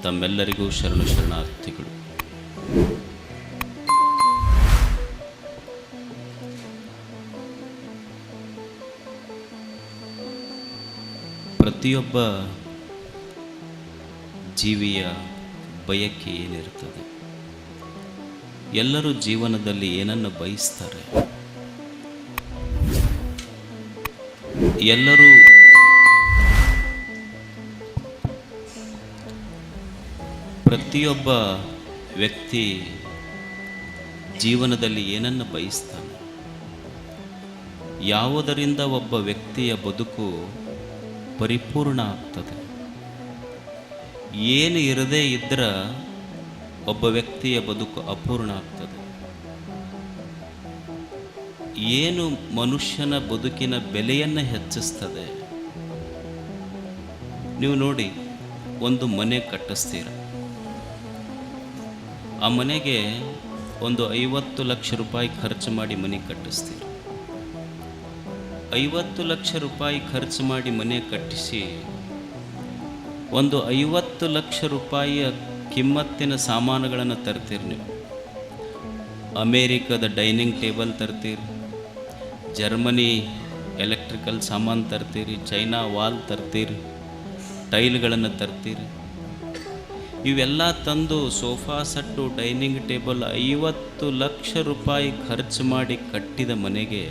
ತಮ್ಮೆಲ್ಲರಿಗೂ ಶರಣು ಶರಣಾರ್ಥಿಗಳು. ಪ್ರತಿಯೊಬ್ಬ ಜೀವಿಯ ಬಯಕೆ ಏನಿರ್ತದೆ? ಎಲ್ಲರೂ ಜೀವನದಲ್ಲಿ ಏನನ್ನು ಬಯಸ್ತಾರೆ? ಎಲ್ಲರೂ ಪ್ರತಿಯೊಬ್ಬ ವ್ಯಕ್ತಿ ಜೀವನದಲ್ಲಿ ಏನನ್ನು ಬಯಸ್ತಾನೆ? ಯಾವುದರಿಂದ ಒಬ್ಬ ವ್ಯಕ್ತಿಯ ಬದುಕು ಪರಿಪೂರ್ಣ ಆಗ್ತದೆ? ಏನು ಇರದೇ ಇದ್ದರೆ ಒಬ್ಬ ವ್ಯಕ್ತಿಯ ಬದುಕು ಅಪೂರ್ಣ ಆಗ್ತದೆ. ಏನು ಮನುಷ್ಯನ ಬದುಕಿನ ಬೆಲೆಯನ್ನು ಹೆಚ್ಚಿಸ್ತದೆ? ನೀವು ನೋಡಿ, ಒಂದು ಮನೆ ಕಟ್ಟಿಸ್ತೀರ, ಆ ಮನೆಗೆ ಒಂದು 50 ಲಕ್ಷ ರೂಪಾಯಿ ಖರ್ಚು ಮಾಡಿ ಮನೆ ಕಟ್ಟಿಸ್ತೀರ. 50 ಲಕ್ಷ ರೂಪಾಯಿ ಖರ್ಚು ಮಾಡಿ ಮನೆ ಕಟ್ಟಿಸಿ ಒಂದು 50 ಲಕ್ಷ ರೂಪಾಯಿಯ ಕಿಮ್ಮತ್ತಿನ ಸಾಮಾನುಗಳನ್ನು ತರ್ತೀರಿ. ನೀವು ಅಮೇರಿಕದ ಡೈನಿಂಗ್ ಟೇಬಲ್ ತರ್ತೀರಿ, ಜರ್ಮನಿ ಎಲೆಕ್ಟ್ರಿಕಲ್ ಸಾಮಾನು ತರ್ತೀರಿ, ಚೈನಾ ವಾಲ್ ತರ್ತೀರಿ, ಟೈಲ್ಗಳನ್ನು ತರ್ತೀರಿ. ಇವೆಲ್ಲ ತಂದು sofa set, dining table 50 lakh ರೂಪಾಯಿ ಖರ್ಚು ಮಾಡಿ ಕಟ್ಟಿದ ಮನೆಗೆ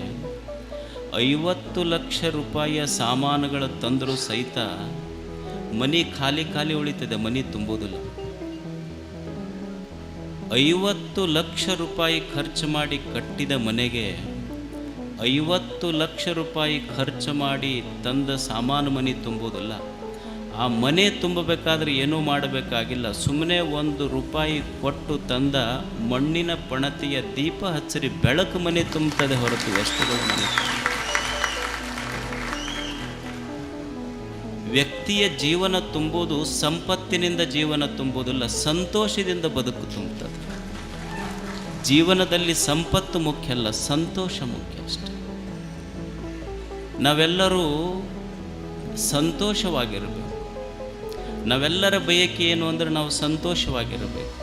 50 ಲಕ್ಷ ರೂಪಾಯಿಯ ಸಾಮಾನುಗಳ ತಂದರೂ ಸಹಿತ ಮನೆ ಖಾಲಿ ಖಾಲಿ ಉಳಿತದೆ, ಮನೆ ತುಂಬೋದಿಲ್ಲ. 50 ಲಕ್ಷ ರೂಪಾಯಿ ಖರ್ಚು ಮಾಡಿ ಕಟ್ಟಿದ ಮನೆಗೆ 50 ಲಕ್ಷ ರೂಪಾಯಿ ಖರ್ಚು ಮಾಡಿ ತಂದ ಸಾಮಾನು ಮನೆ ತುಂಬೋದಿಲ್ಲ. ಆ ಮನೆ ತುಂಬಬೇಕಾದ್ರೆ ಏನೂ ಮಾಡಬೇಕಾಗಿಲ್ಲ, ಸುಮ್ಮನೆ 1 ರೂಪಾಯಿ ಕೊಟ್ಟು ತಂದ ಮಣ್ಣಿನ ಪಣತಿಯ ದೀಪ ಹಚ್ಚರಿ ಬೆಳಕು ಮನೆ ತುಂಬುತ್ತದೆ ಹೊರತು ವಸ್ತುಗಳು ಮನೆ. ವ್ಯಕ್ತಿಯ ಜೀವನ ತುಂಬೋದು ಸಂಪತ್ತಿನಿಂದ ಜೀವನ ತುಂಬೋದಿಲ್ಲ, ಸಂತೋಷದಿಂದ ಬದುಕು ತುಂಬುತ್ತದೆ. ಜೀವನದಲ್ಲಿ ಸಂಪತ್ತು ಮುಖ್ಯ ಅಲ್ಲ, ಸಂತೋಷ ಮುಖ್ಯ ಅಷ್ಟೆ. ನಾವೆಲ್ಲರೂ ಸಂತೋಷವಾಗಿರಬೇಕು. ನಾವೆಲ್ಲರ ಬಯಕೆ ಏನು ಅಂದರೆ ನಾವು ಸಂತೋಷವಾಗಿರಬೇಕು.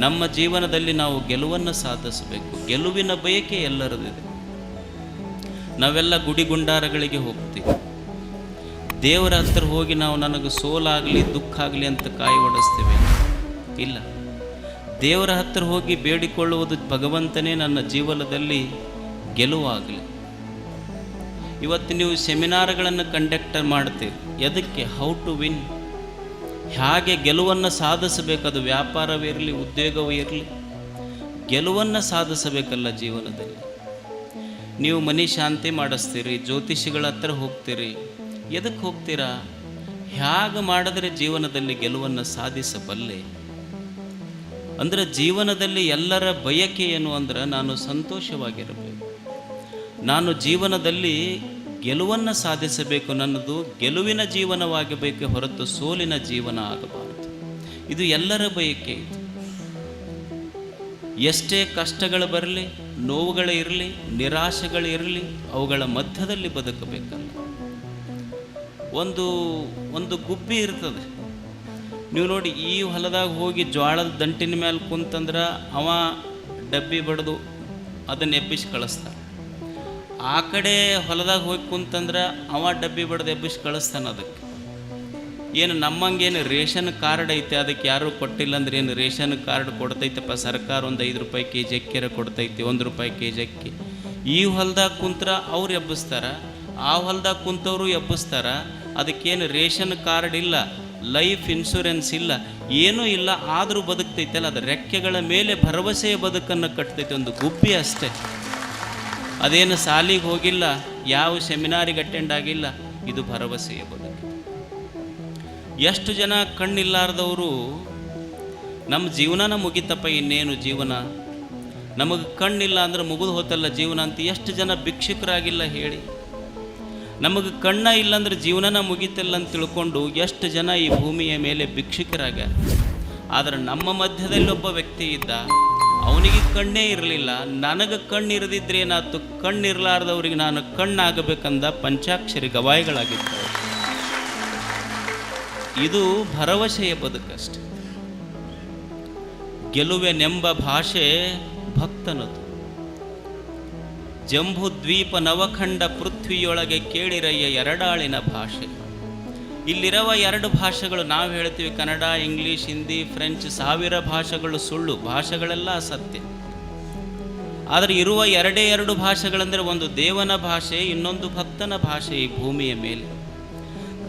ನಮ್ಮ ಜೀವನದಲ್ಲಿ ನಾವು ಗೆಲುವನ್ನು ಸಾಧಿಸಬೇಕು. ಗೆಲುವಿನ ಬಯಕೆ ಎಲ್ಲರದಿದೆ. ನಾವೆಲ್ಲ ಗುಡಿ ಗುಂಡಾರಗಳಿಗೆ ಹೋಗ್ತೀವಿ. ದೇವರ ಹತ್ರ ಹೋಗಿ ನಾವು ನನಗೆ ಸೋಲಾಗಲಿ ದುಃಖ ಆಗಲಿ ಅಂತ ಕಾಯಿ ಓಡಿಸ್ತೀವಿ? ಇಲ್ಲ. ದೇವರ ಹತ್ರ ಹೋಗಿ ಬೇಡಿಕೊಳ್ಳುವುದು, ಭಗವಂತನೇ ನನ್ನ ಜೀವನದಲ್ಲಿ ಗೆಲುವಾಗಲಿ. ಇವತ್ತು ನೀವು ಸೆಮಿನಾರ್ಗಳನ್ನು ಕಂಡಕ್ಟ್ ಮಾಡ್ತೀರಿ, ಎದಕ್ಕೆ? ಹೌ ಟು ವಿನ್, ಹೇಗೆ ಗೆಲುವನ್ನು ಸಾಧಿಸಬೇಕು. ಅದು ವ್ಯಾಪಾರವಿರಲಿ, ಉದ್ಯೋಗವೇ ಇರಲಿ, ಗೆಲುವನ್ನು ಸಾಧಿಸಬೇಕಲ್ಲ ಜೀವನದಲ್ಲಿ. ನೀವು ಮನೆ ಶಾಂತಿ ಮಾಡಿಸ್ತೀರಿ, ಜ್ಯೋತಿಷಿಗಳ ಹತ್ರ ಹೋಗ್ತೀರಿ, ಎದಕ್ಕೆ ಹೋಗ್ತೀರಾ? ಹೇಗೆ ಮಾಡಿದ್ರೆ ಜೀವನದಲ್ಲಿ ಗೆಲುವನ್ನು ಸಾಧಿಸಬಲ್ಲೆ? ಅಂದರೆ ಜೀವನದಲ್ಲಿ ಎಲ್ಲರ ಬಯಕೆ ಏನು ಅಂದ್ರೆ ನಾನು ಸಂತೋಷವಾಗಿರಬೇಕು, ನಾನು ಜೀವನದಲ್ಲಿ ಗೆಲುವನ್ನು ಸಾಧಿಸಬೇಕು, ನನ್ನದು ಗೆಲುವಿನ ಜೀವನವಾಗಬೇಕೆ ಹೊರತು ಸೋಲಿನ ಜೀವನ ಆಗಬಾರದು. ಇದು ಎಲ್ಲರ ಬಯಕೆ. ಇದು ಎಷ್ಟೇ ಕಷ್ಟಗಳು ಬರಲಿ, ನೋವುಗಳು ಇರಲಿ, ನಿರಾಶೆಗಳು ಇರಲಿ, ಅವುಗಳ ಮಧ್ಯದಲ್ಲಿ ಬದುಕಬೇಕಲ್ಲ. ಒಂದು ಗುಬ್ಬಿ ಇರ್ತದೆ. ನೀವು ನೋಡಿ, ಈ ಹೊಲದಾಗ ಹೋಗಿ ಜ್ವಾಳದ ದಂಟಿನ ಮೇಲೆ ಕುಂತಂದ್ರೆ ಅವ ಡಬ್ಬಿ ಬಡ್ದು ಅದನ್ನು ಎಬ್ಬಿಸಿ ಕಳಿಸ್ತಾನೆ. ಆ ಕಡೆ ಹೊಲದಾಗ ಹೋಗಿ ಕುಂತಂದ್ರೆ ಅವ ಡಬ್ಬಿ ಬಡ್ದು ಎಬ್ಬಿಸಿ ಕಳಿಸ್ತಾನೆ. ಅದಕ್ಕೆ ಏನು ನಮ್ಮಂಗೇನು ರೇಷನ್ ಕಾರ್ಡ್ ಐತೆ, ಅದಕ್ಕೆ ಯಾರೂ ಕೊಟ್ಟಿಲ್ಲ ಅಂದ್ರೆ ಏನು ರೇಷನ್ ಕಾರ್ಡ್ ಕೊಡ್ತೈತಪ್ಪ ಸರ್ಕಾರ, ಒಂದು 5 ರೂಪಾಯಿ ಕೆಜಿ ಅಕ್ಕಿರ ಕೊಡ್ತೈತಿ, 1 ರೂಪಾಯಿ ಕೆಜಿ ಅಕ್ಕಿ. ಈ ಹೊಲದಾಗ ಕುಂತ್ರ ಅವ್ರು ಎಬ್ಬಿಸ್ತಾರ, ಆ ಹೊಲದಾಗ ಕುಂತವರು ಎಬ್ಬಿಸ್ತಾರ. ಅದಕ್ಕೇನು ರೇಷನ್ ಕಾರ್ಡ್ ಇಲ್ಲ, ಲೈಫ್ ಇನ್ಶೂರೆನ್ಸ್ ಇಲ್ಲ, ಏನೂ ಇಲ್ಲ, ಆದರೂ ಬದುಕ್ತೈತಲ್ಲ. ಅದು ರೆಕ್ಕೆಗಳ ಮೇಲೆ ಭರವಸೆಯ ಬದುಕನ್ನು ಕಟ್ತೈತೆ. ಒಂದು ಗುಬ್ಬಿ ಅಷ್ಟೇ. ಅದೇನು ಸಾಲಿಗೆ ಹೋಗಿಲ್ಲ, ಯಾವ ಸೆಮಿನಾರಿಗೆ ಅಟೆಂಡ್ ಆಗಿಲ್ಲ, ಇದು ಭರವಸೆಯ ಬದುಕು. ಎಷ್ಟು ಜನ ಕಣ್ಣಿಲ್ಲಾರ್ದವರು ನಮ್ಮ ಜೀವನನ ಮುಗಿತಪ್ಪ, ಇನ್ನೇನು ಜೀವನ, ನಮಗೆ ಕಣ್ಣಿಲ್ಲ ಅಂದ್ರೆ ಮುಗಿದು ಹೋತಲ್ಲ ಜೀವನ ಅಂತ ಎಷ್ಟು ಜನ ಭಿಕ್ಷುಕರಾಗಿಲ್ಲ ಹೇಳಿ? ನಮಗೆ ಕಣ್ಣ ಇಲ್ಲಾಂದ್ರೆ ಜೀವನನ ಮುಗಿತಿಲ್ಲ ಅಂತ ತಿಳ್ಕೊಂಡು ಎಷ್ಟು ಜನ ಈ ಭೂಮಿಯ ಮೇಲೆ ಭಿಕ್ಷುಕರಾಗ್ಯಾರ. ಆದರೆ ನಮ್ಮ ಮಧ್ಯದಲ್ಲಿ ಒಬ್ಬ ವ್ಯಕ್ತಿ ಇದ್ದ, ಅವನಿಗೆ ಕಣ್ಣೇ ಇರಲಿಲ್ಲ. ನನಗೆ ಕಣ್ಣಿರದಿದ್ರೆ ಏನಾಯ್ತು? ಕಣ್ಣಿರಲಾರ್ದವ್ರಿಗೆ ನಾನು ಕಣ್ಣಾಗಬೇಕಂದ ಪಂಚಾಕ್ಷರಿ ಗವಾಯಿಗಳಾಗಿದ್ದವು. ಇದು ಭರವಸೆಯ ಬದುಕಷ್ಟೆ. ಗೆಲುವೆನೆಂಬ ಭಾಷೆ ಭಕ್ತನದು. ಜಂಬೂ ದ್ವೀಪ ನವಖಂಡ ಪೃಥ್ವಿಯೊಳಗೆ ಕೇಳಿರಯ್ಯ ಎರಡಾಳಿನ ಭಾಷೆ. ಇಲ್ಲಿರುವ ಎರಡು ಭಾಷೆಗಳು ನಾವು ಹೇಳ್ತೀವಿ ಕನ್ನಡ, ಇಂಗ್ಲೀಷ್, ಹಿಂದಿ, ಫ್ರೆಂಚ್, 1000 ಭಾಷೆಗಳು ಸುಳ್ಳು, ಭಾಷೆಗಳೆಲ್ಲ ಸತ್ಯ. ಆದರೆ ಇರುವ ಎರಡು ಭಾಷೆಗಳೆಂದರೆ ಒಂದು ದೇವನ ಭಾಷೆ, ಇನ್ನೊಂದು ಭಕ್ತನ ಭಾಷೆ. ಈ ಭೂಮಿಯ ಮೇಲೆ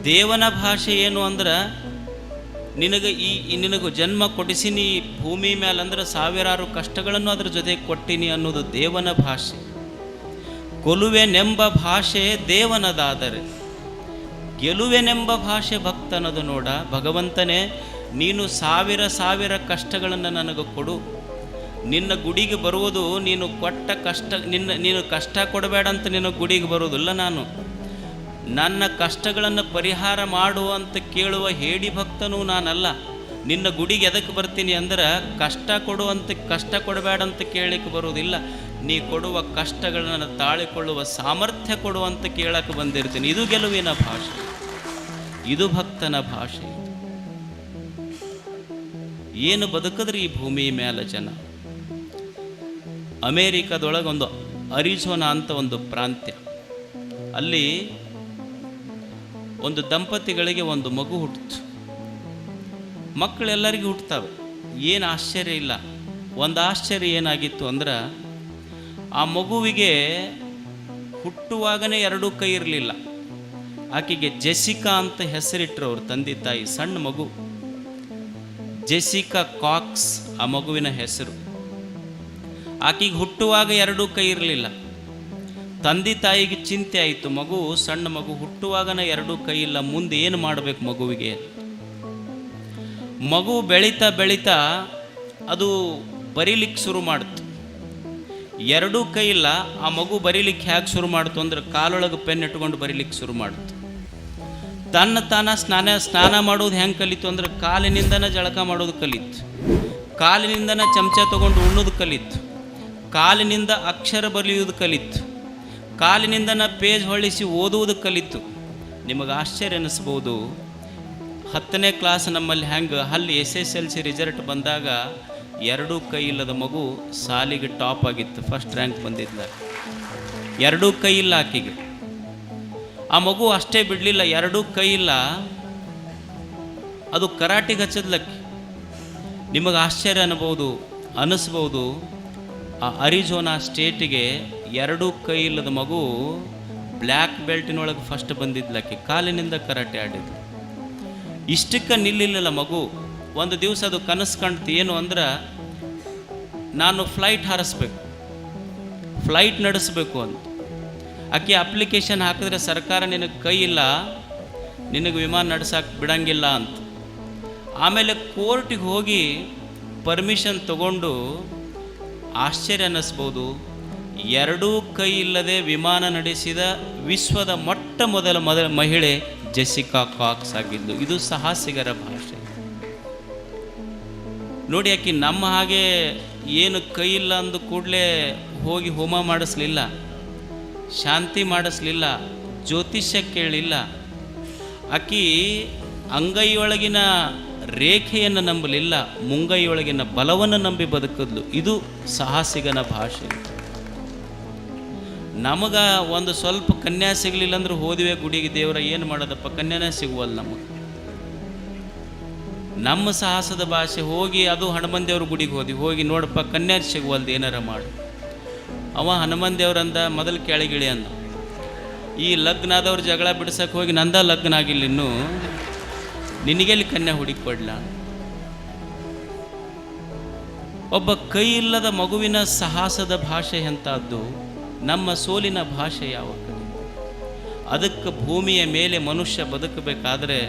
ದೇವನ ಭಾಷೆ ಏನು ಅಂದ್ರೆ ನಿನಗೆ ಜನ್ಮ ಕೊಡಿಸಿನಿ ಈ ಭೂಮಿ ಮೇಲೆ ಅಂದ್ರೆ 1000 ಕಷ್ಟಗಳನ್ನು ಅದ್ರ ಜೊತೆಗೆ ಕೊಟ್ಟಿನಿ ಅನ್ನೋದು ದೇವನ ಭಾಷೆ. ಕೊಲುವೆನೆಂಬ ಭಾಷೆ ದೇವನದಾದರೆ ಗೆಲುವೆನೆಂಬ ಭಾಷೆ ಭಕ್ತನದು. ನೋಡ ಭಗವಂತನೇ, ನೀನು 1000 ಕಷ್ಟಗಳನ್ನು ನನಗೆ ಕೊಡು. ನಿನ್ನ ಗುಡಿಗೆ ಬರುವುದು ನೀನು ಕೊಟ್ಟ ಕಷ್ಟ, ನೀನು ಕಷ್ಟ ಕೊಡಬೇಡ ಅಂತ ನಿನ್ನ ಗುಡಿಗೆ ಬರುವುದಿಲ್ಲ. ನಾನು ನನ್ನ ಕಷ್ಟಗಳನ್ನು ಪರಿಹಾರ ಮಾಡು ಅಂತ ಕೇಳುವ ಹೇಡಿ ಭಕ್ತನೂ ನಾನಲ್ಲ. ನಿನ್ನ ಗುಡಿಗೆ ಎದಕ್ಕೆ ಬರ್ತೀನಿ ಅಂದ್ರೆ ಕಷ್ಟ ಕೊಡಬೇಡ ಅಂತ ಕೇಳಲಿಕ್ಕೆ ಬರುವುದಿಲ್ಲ. ನೀ ಕೊಡುವ ಕಷ್ಟಗಳನ್ನು ತಾಳಿಕೊಳ್ಳುವ ಸಾಮರ್ಥ್ಯ ಕೊಡುವಂತ ಕೇಳಕ್ಕೆ ಬಂದಿರ್ತೀನಿ. ಇದು ಗೆಲುವಿನ ಭಾಷೆ, ಇದು ಭಕ್ತನ ಭಾಷೆ. ಏನು ಬದುಕಿದ್ರಿ ಈ ಭೂಮಿ ಮೇಲೆ ಜನ. ಅಮೇರಿಕಾದೊಳಗೆ ಒಂದು ಅರಿಜೋನಾ ಅಂತ ಒಂದು ಪ್ರಾಂತ್ಯ, ಅಲ್ಲಿ ಒಂದು ದಂಪತಿಗಳಿಗೆ ಒಂದು ಮಗು ಹುಟ್ಟಿತು. ಮಕ್ಕಳೆಲ್ಲರಿಗೂ ಹುಟ್ಟುತ್ತವೆ, ಏನು ಆಶ್ಚರ್ಯ ಇಲ್ಲ. ಒಂದು ಆಶ್ಚರ್ಯ ಏನಾಗಿತ್ತು ಅಂದ್ರೆ ಆ ಮಗುವಿಗೆ ಹುಟ್ಟುವಾಗನೇ 2 ಕೈ ಇರಲಿಲ್ಲ. ಆಕೆಗೆ ಜೆಸಿಕಾ ಅಂತ ಹೆಸರಿಟ್ಟರು ಅವ್ರ ತಂದೆ ತಾಯಿ. ಸಣ್ಣ ಮಗು, ಜೆಸಿಕಾ ಕಾಕ್ಸ್ ಆ ಮಗುವಿನ ಹೆಸರು. ಆಕೆಗೆ ಹುಟ್ಟುವಾಗ 2 ಕೈ ಇರಲಿಲ್ಲ. ತಂದೆ ತಾಯಿಗೆ ಚಿಂತೆ ಆಯಿತು, ಸಣ್ಣ ಮಗು ಹುಟ್ಟುವಾಗನ 2 ಕೈ ಇಲ್ಲ, ಮುಂದೆ ಏನು ಮಾಡಬೇಕು ಮಗುವಿಗೆ. ಮಗು ಬೆಳೀತಾ ಅದು ಬರೀಲಿಕ್ಕೆ ಶುರು ಮಾಡ್ತು. 2 ಕೈ ಇಲ್ಲ, ಆ ಮಗು ಬರೀಲಿಕ್ಕೆ ಹೇಗೆ ಶುರು ಮಾಡ್ತು ಅಂದ್ರೆ ಕಾಲೊಳಗೆ ಪೆನ್ ಇಟ್ಕೊಂಡು ಬರೀಲಿಕ್ಕೆ ಶುರು ಮಾಡ್ತು. ತಾನ ಸ್ನಾನ ಮಾಡೋದು ಹೆಂಗೆ ಕಲಿತು ಅಂದ್ರೆ ಕಾಲಿನಿಂದನೇ ಜಳಕ ಮಾಡೋದು ಕಲಿತು, ಕಾಲಿನಿಂದನೇ ಚಮಚ ತಗೊಂಡು ಉಣ್ಣೋದು ಕಲಿತು, ಕಾಲಿನಿಂದ ಅಕ್ಷರ ಬರೆಯುವುದು ಕಲಿತು, ಕಾಲಿನಿಂದನ ಪೇಜ್ ಹೊಳಿಸಿ ಓದುವುದು ಕಲಿತು. ನಿಮಗೆ ಆಶ್ಚರ್ಯ ಅನ್ನಿಸ್ಬೋದು, 10ನೇ ಕ್ಲಾಸ್ ನಮ್ಮಲ್ಲಿ ಹೆಂಗೆ ಅಲ್ಲಿ SSLC ರಿಸಲ್ಟ್ ಬಂದಾಗ 2 ಕೈ ಇಲ್ಲದ ಮಗು ಸಾಲಿಗೆ ಟಾಪ್ ಆಗಿತ್ತು, ಫಸ್ಟ್ ರ್ಯಾಂಕ್ ಬಂದಿದ್ಲ. 2 ಕೈ ಇಲ್ಲ ಆಕೆಗೆ. ಆ ಮಗು ಅಷ್ಟೇ ಬಿಡಲಿಲ್ಲ, 2 ಕೈ ಇಲ್ಲ, ಅದು ಕರಾಟಿಗೆ ಹಚ್ಚದ್ಲಕ್ಕೆ. ನಿಮಗೆ ಆಶ್ಚರ್ಯ ಅನ್ನಿಸ್ಬೋದು. ಆ ಅರಿಜೋನಾ ಸ್ಟೇಟಿಗೆ 2 ಕೈ ಇಲ್ಲದ ಮಗು ಬ್ಲ್ಯಾಕ್ ಬೆಲ್ಟಿನೊಳಗೆ ಫಸ್ಟ್ ಬಂದಿದ್ಲಕ್ಕೆ, ಕಾಲಿನಿಂದ ಕರಾಟೆ ಆಡಿದ್ಲು. ಇಷ್ಟಕ್ಕೆ ನಿಲ್ಲಿಲ್ಲ ಮಗು. ಒಂದು ದಿವಸ ಅದು ಕನಸು ಕಾಣ್ತು, ಏನು ಅಂದ್ರೆ ನಾನು ಫ್ಲೈಟ್ ಹಾರಿಸ್ಬೇಕು, ಫ್ಲೈಟ್ ನಡೆಸಬೇಕು ಅಂತ. ಆಕೆ ಅಪ್ಲಿಕೇಶನ್ ಹಾಕಿದ್ರೆ ಸರ್ಕಾರ ನಿನಗೆ ಕೈ ಇಲ್ಲ, ನಿನಗೆ ವಿಮಾನ ನಡೆಸಕ್ಕೆ ಬಿಡಂಗಿಲ್ಲ ಅಂತ. ಆಮೇಲೆ ಕೋರ್ಟಿಗೆ ಹೋಗಿ ಪರ್ಮಿಷನ್ ತಗೊಂಡು, ಆಶ್ಚರ್ಯ ಅನ್ನಿಸ್ಬೋದು, 2 ಕೈ ಇಲ್ಲದೆ ವಿಮಾನ ನಡೆಸಿದ ವಿಶ್ವದ ಮೊದಲ ಮಹಿಳೆ ಜೆಸಿಕಾ ಕಾಕ್ಸ್ ಆಗಿದ್ದು. ಇದು ಸಾಹಸಿಗರ ಭಾಷೆ ನೋಡಿ. ಆಕೆ ನಮ್ಮ ಹಾಗೆ ಏನು ಕೈ ಇಲ್ಲ ಅಂದ ಕೂಡಲೇ ಹೋಗಿ ಹೋಮ ಮಾಡಿಸ್ಲಿಲ್ಲ, ಶಾಂತಿ ಮಾಡಿಸ್ಲಿಲ್ಲ, ಜ್ಯೋತಿಷ್ಯ ಕೇಳಲಿಲ್ಲ. ಆಕೆ ಅಂಗೈಯೊಳಗಿನ ರೇಖೆಯನ್ನು ನಂಬಲಿಲ್ಲ, ಮುಂಗೈಯೊಳಗಿನ ಬಲವನ್ನು ನಂಬಿ ಬದುಕಿದ್ಲು. ಇದು ಸಾಹಸಿಗನ ಭಾಷೆ. ನಮಗೆ ಒಂದು ಸ್ವಲ್ಪ ಕನ್ಯಾ ಸಿಗಲಿಲ್ಲ ಅಂದ್ರೆ ಹೋದಿವೆ ಗುಡಿಗೆ, ದೇವರ ಏನು ಮಾಡೋದಪ್ಪ, ಕನ್ಯಾನೇ ಸಿಗುವಲ್ಲ ನಮಗೆ. ನಮ್ಮ ಸಾಹಸದ ಭಾಷೆ ಹೋಗಿ ಅದು ಹನುಮನ್ ದೇವ್ರ ಗುಡಿಗೆ ಹೋಗಿ ನೋಡಪ್ಪ ಕನ್ಯಾ ಸಿಗುವಲ್ದು, ಏನಾರ ಮಾಡು. ಅವ ಹನುಮನ್ ದೇವ್ರಂದ ಮೊದಲು ಕೆಳಗಿಳಿ ಅಂದ. ಈ ಲಗ್ನ ಆದವ್ರು ಜಗಳ ಬಿಡ್ಸಕ್ಕೆ ಹೋಗಿ ನಂದ ಲಗ್ನ ಆಗಿಲ್ಲ ಇನ್ನೂ, ನಿನಗೆಲ್ಲಿ ಕನ್ಯಾ ಹುಡುಕಿ ಕೊಡ್ಲ. ಒಬ್ಬ ಕೈ ಇಲ್ಲದ ಮಗುವಿನ ಸಾಹಸದ ಭಾಷೆ ಎಂಥದ್ದು, ನಮ್ಮ ಸೋಲಿನ ಭಾಷೆ ಯಾವ ಕಡೆ. ಅದಕ್ಕೆ ಭೂಮಿಯ ಮೇಲೆ ಮನುಷ್ಯ ಬದುಕಬೇಕಾದ್ರೆ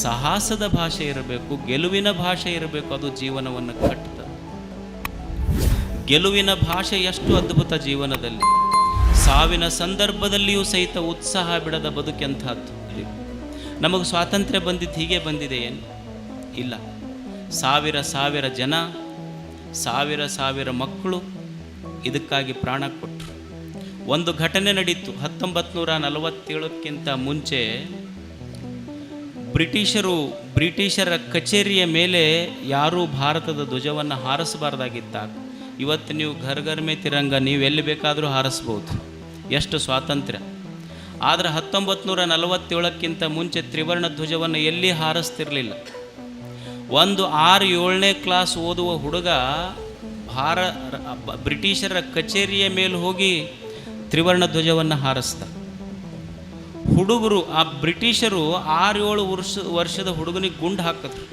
ಸಾಹಸದ ಭಾಷೆ ಇರಬೇಕು, ಗೆಲುವಿನ ಭಾಷೆ ಇರಬೇಕು. ಅದು ಜೀವನವನ್ನು ಕಟ್ಟುತ್ತದೆ. ಗೆಲುವಿನ ಭಾಷೆ ಎಷ್ಟು ಅದ್ಭುತ ಜೀವನದಲ್ಲಿ. ಸಾವಿನ ಸಂದರ್ಭದಲ್ಲಿಯೂ ಸಹಿತ ಉತ್ಸಾಹ ಬಿಡದ ಬದುಕೆಂಥದ್ದು. ನಮಗೆ ಸ್ವಾತಂತ್ರ್ಯ ಬಂದಿದ್ದು ಹೀಗೆ ಬಂದಿದೆ ಏನು ಇಲ್ಲ. ಸಾವಿರ ಜನ, ಸಾವಿರ ಮಕ್ಕಳು ಇದಕ್ಕಾಗಿ ಪ್ರಾಣ ಕೊಟ್ಟರು. ಒಂದು ಘಟನೆ ನಡೀತು 1947ಕ್ಕಿಂತ ಮುಂಚೆ. ಬ್ರಿಟಿಷರ ಕಚೇರಿಯ ಮೇಲೆ ಯಾರೂ ಭಾರತದ ಧ್ವಜವನ್ನು ಹಾರಿಸಬಾರ್ದಾಗಿತ್ತಾಗ. ಇವತ್ತು ನೀವು ಘರ್ ಘರ್ ಮೇ ತಿರಂಗ, ನೀವು ಎಲ್ಲಿ ಬೇಕಾದರೂ ಹಾರಿಸ್ಬೋದು, ಎಷ್ಟು ಸ್ವಾತಂತ್ರ್ಯ. ಆದರೆ 1947ಕ್ಕಿಂತ ಮುಂಚೆ ತ್ರಿವರ್ಣ ಧ್ವಜವನ್ನು ಎಲ್ಲಿ ಹಾರಿಸ್ತಿರಲಿಲ್ಲ. ಒಂದು 6-7ನೇ ಕ್ಲಾಸ್ ಓದುವ ಹುಡುಗ ಬ್ರಿಟಿಷರ ಕಚೇರಿಯ ಮೇಲೆ ಹೋಗಿ ತ್ರಿವರ್ಣ ಧ್ವಜವನ್ನು ಹಾರಿಸ್ದ. ಹುಡುಗರು, ಆ ಬ್ರಿಟಿಷರು 6-7 ವರ್ಷದ ಹುಡುಗನಿಗೆ ಗುಂಡು ಹಾಕಿದ್ರು.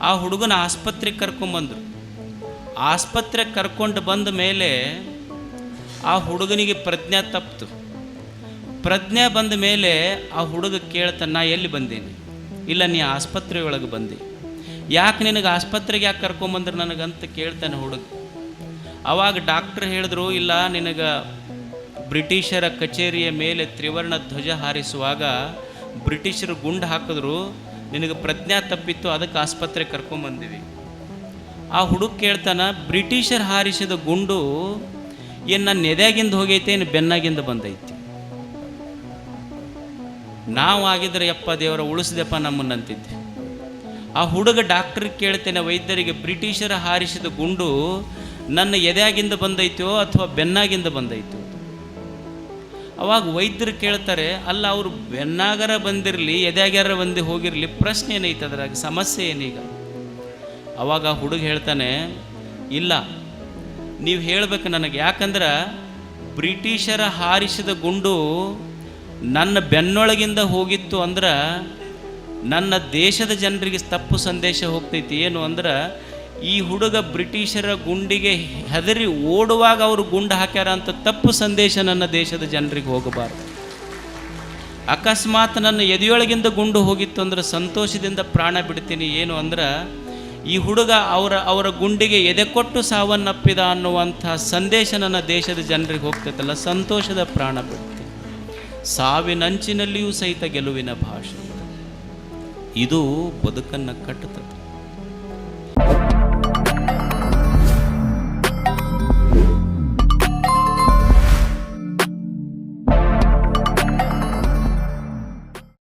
ಆ ಹುಡುಗನ ಆಸ್ಪತ್ರೆಗೆ ಕರ್ಕೊಂಬಂದರು. ಆಸ್ಪತ್ರೆಗೆ ಕರ್ಕೊಂಡು ಬಂದ ಮೇಲೆ ಆ ಹುಡುಗನಿಗೆ ಪ್ರಜ್ಞೆ ತಪ್ಪಿತು. ಪ್ರಜ್ಞೆ ಬಂದ ಮೇಲೆ ಆ ಹುಡುಗ ಕೇಳ್ತಾನೆ, ನಾ ಎಲ್ಲಿ ಬಂದೀನಿ? ಇಲ್ಲ, ನೀ ಆಸ್ಪತ್ರೆಯೊಳಗೆ ಬಂದಿ. ಯಾಕೆ ನಿನಗೆ ಆಸ್ಪತ್ರೆಗೆ ಯಾಕೆ ಕರ್ಕೊಂಬಂದ್ರೆ ನನಗಂತ ಕೇಳ್ತಾನೆ ಹುಡುಗ. ಆವಾಗ ಡಾಕ್ಟ್ರ್ ಹೇಳಿದ್ರು, ಇಲ್ಲ, ನಿನಗೆ ಬ್ರಿಟಿಷರ ಕಚೇರಿಯ ಮೇಲೆ ತ್ರಿವರ್ಣ ಧ್ವಜ ಹಾರಿಸುವಾಗ ಬ್ರಿಟಿಷರು ಗುಂಡು ಹಾಕಿದ್ರು, ನಿನಗೆ ಪ್ರಜ್ಞೆ ತಪ್ಪಿತ್ತು, ಅದಕ್ಕೆ ಆಸ್ಪತ್ರೆಗೆ ಕರ್ಕೊಂಬಂದಿವಿ. ಆ ಹುಡುಗ ಕೇಳ್ತಾನೆ, ಬ್ರಿಟಿಷರ್ ಹಾರಿಸಿದ ಗುಂಡು ಏನು ನನ್ನ ಎದೆಯಾಗಿಂದ ಹೋಗೈತೆ, ಏನು ಬೆನ್ನಾಗಿಂದ ಬಂದೈತಿ? ನಾವು ಆಗಿದ್ರೆ ಯಪ್ಪ ದೇವರ ಉಳಿಸ್ದೆಪ್ಪ ನಮ್ಮನ್ನಂತಿದ್ದೆ. ಆ ಹುಡುಗ ಡಾಕ್ಟ್ರಿಗೆ ಕೇಳ್ತೇನೆ, ವೈದ್ಯರಿಗೆ, ಬ್ರಿಟಿಷರ ಹಾರಿಸಿದ ಗುಂಡು ನನ್ನ ಎದೆಯಾಗಿಂದ ಬಂದೈತೋ ಅಥವಾ ಬೆನ್ನಾಗಿಂದ ಬಂದೈತೋ? ಅವಾಗ ವೈದ್ಯರು ಕೇಳ್ತಾರೆ, ಅಲ್ಲ, ಅವರು ಬೆನ್ನಾಗರ ಬಂದಿರಲಿ, ಎದೆಯಾಗ್ಯಾರ ಬಂದು ಹೋಗಿರಲಿ, ಪ್ರಶ್ನೆ ಏನೈತೆ ಅದ್ರಾಗ, ಸಮಸ್ಯೆ ಏನೀಗ? ಅವಾಗ ಆ ಹುಡುಗ ಹೇಳ್ತಾನೆ, ಇಲ್ಲ, ನೀವು ಹೇಳಬೇಕು ನನಗೆ. ಯಾಕಂದ್ರೆ ಬ್ರಿಟಿಷರ ಹಾರಿಸಿದ ಗುಂಡು ನನ್ನ ಬೆನ್ನೊಳಗಿಂದ ಹೋಗಿತ್ತು ಅಂದ್ರೆ ನನ್ನ ದೇಶದ ಜನರಿಗೆ ತಪ್ಪು ಸಂದೇಶ ಹೋಗ್ತೈತಿ. ಏನು ಅಂದ್ರೆ, ಈ ಹುಡುಗ ಬ್ರಿಟಿಷರ ಗುಂಡಿಗೆ ಹೆದರಿ ಓಡುವಾಗ ಅವರು ಗುಂಡು ಹಾಕ್ಯಾರ ಅಂತ ತಪ್ಪು ಸಂದೇಶ ನನ್ನ ದೇಶದ ಜನರಿಗೆ ಹೋಗಬಾರ್ದು. ಅಕಸ್ಮಾತ್ ನನ್ನ ಎದೆಯೊಳಗಿಂದ ಗುಂಡು ಹೋಗಿತ್ತು ಅಂದ್ರೆ ಸಂತೋಷದಿಂದ ಪ್ರಾಣ ಬಿಡ್ತೀನಿ. ಏನು ಅಂದ್ರೆ, ಈ ಹುಡುಗ ಅವರ ಗುಂಡಿಗೆ ಎದೆ ಕೊಟ್ಟು ಸಾವನ್ನಪ್ಪಿದ ಅನ್ನುವಂಥ ಸಂದೇಶ ನನ್ನ ದೇಶದ ಜನರಿಗೆ ಹೋಗ್ತೈತಲ್ಲ, ಸಂತೋಷದ ಪ್ರಾಣ ಬಿಡ್ತೀನಿ. ಸಾವಿನಂಚಿನಲ್ಲಿಯೂ ಸಹಿತ ಗೆಲುವಿನ ಭಾಷೆ. ಇದು ಬದುಕನ್ನು ಕಟ್ಟುತ್ತದೆ.